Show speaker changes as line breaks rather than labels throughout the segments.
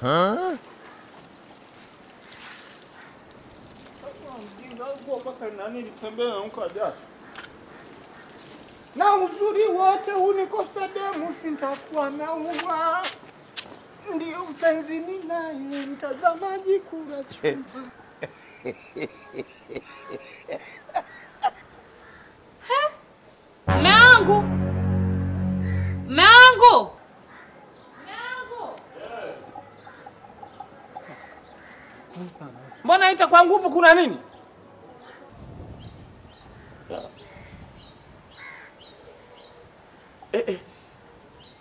Na uzuri wote unikosa demu sitakuwa na uwa. Ndio mpenzi ninaye mtazamaji kula chumba.
Meangu.
Mbona ita kwa nguvu kuna nini?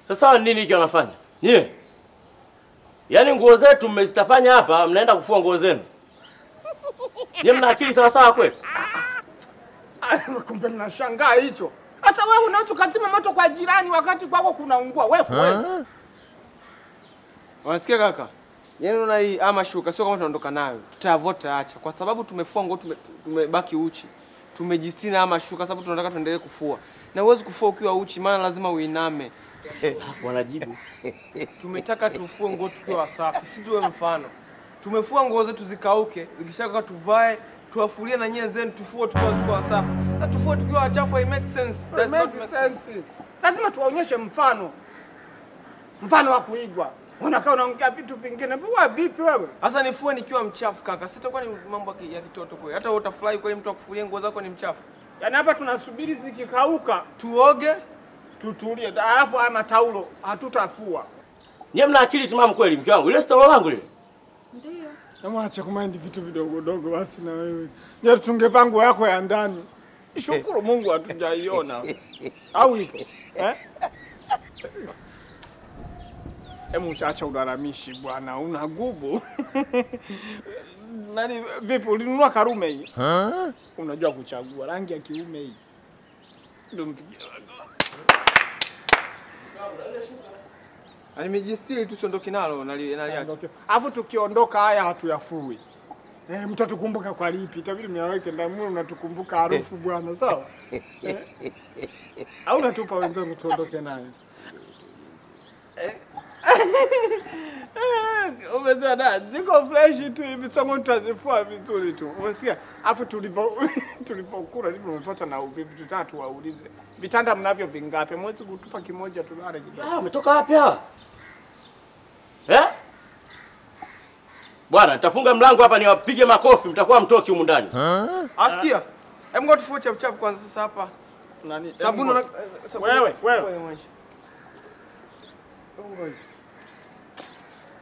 Sasa nini hiki wanafanya? Nyie? Yaani nguo zetu mmezitapanya hapa, mnaenda kufua nguo zenu. Nyie mna akili sawa sawa kweli?
Kumbe mnashangaa hicho. Sasa wewe unaweza kuzima moto kwa jirani wakati kwako kunaungua. Wewe huwezi.
Unasikia kaka? Yaani unaona hii ama shuka sio kama tunaondoka nayo. Tutayavota acha kwa sababu tumefua nguo tumebaki uchi. Tumejistina ama shuka sababu tunataka tuendelee kufua. Na uwezi kufua ukiwa uchi maana lazima uiname.
Alafu wanajibu.
Tumetaka tufue nguo tukiwa wasafi. Si tuwe mfano. Tumefua nguo zetu zikauke, zikishaka tuvae, tuwafulie na nyie zenu tufue tukiwa wasafi. Na tufue tukiwa wachafu it makes sense. Does not make sense.
Lazima tuwaonyeshe mfano. Mfano wa kuigwa. Unakaa unaongea vitu vingine. Wewe vipi wewe?
Sasa nifue nikiwa mchafu kaka. Sitakuwa ni mambo ya kitoto kweli. Hata utafurahi kweli mtu akufulie nguo zako ni mchafu.
Yaani hapa tunasubiri zikikauka,
tuoge,
tutulie. Alafu haya mataulo hatutafua.
Nyie mna akili timamu kweli mke wangu. Ile stolo langu lile.
Ndio. Namwacha kumind vitu vidogo dogo basi na wewe. Ndio tungevaa nguo yako ya ndani. Shukuru Mungu hatujaiona. Au ipo? Mchacha ulalamishi bwana, una gubu. Nani vipi ulinunua Karume hii? Unajua kuchagua rangi ya kiume hii. Ndio mpigie.
Nimejistiri tusiondoke nalo naliacha.
Alafu tukiondoka haya hatuyafui. Mtatukumbuka kwa lipi? Itabidi miaweke ndani unatukumbuka harufu bwana, sawa? Au natupa wenzangu tuondoke nayo. Umezana ziko fresh tu hivi somo tutazifua vizuri tu. Umesikia? Alafu tulivokula hivi umepata na uvivu tutatu waulize. Vitanda mnavyo vingapi? Mwezi kutupa kimoja tulale kidogo.
Umetoka wapi hapa? Bwana, nitafunga mlango hapa niwapige makofi mtakuwa mtoki humu ndani.
Asikia? Hebu ngoja tufue chap chap kwanza sasa hapa.
Nani?
Sabuni na
wewe.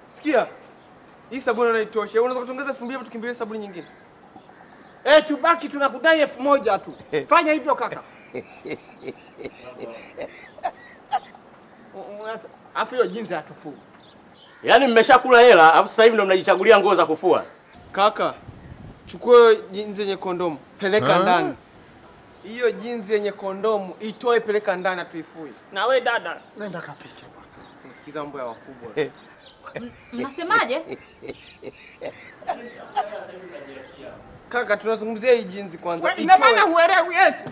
Sikia. Hii sabuni inaitosha. Unaweza kutuongeza 2000 tukimbilie sabuni nyingine.
Tubaki tunakudai 1000 tu. Fanya hivyo kaka. Afu hiyo jinsi hatufui.
Yaani mmeshakula hela, afu sasa hivi ndo mnajichagulia nguo za kufua.
Kaka, chukua jinsi yenye kondomu, peleka ndani. Hiyo jinsi yenye kondomu itoe peleka ndani atuifue.
Na we dada, nenda kapike bwana.
Unasikiza mambo ya wakubwa.
Mnasemaje?
Kaka, tunazungumzia hii jinsi kwanza.
Ina maana uelewi eti.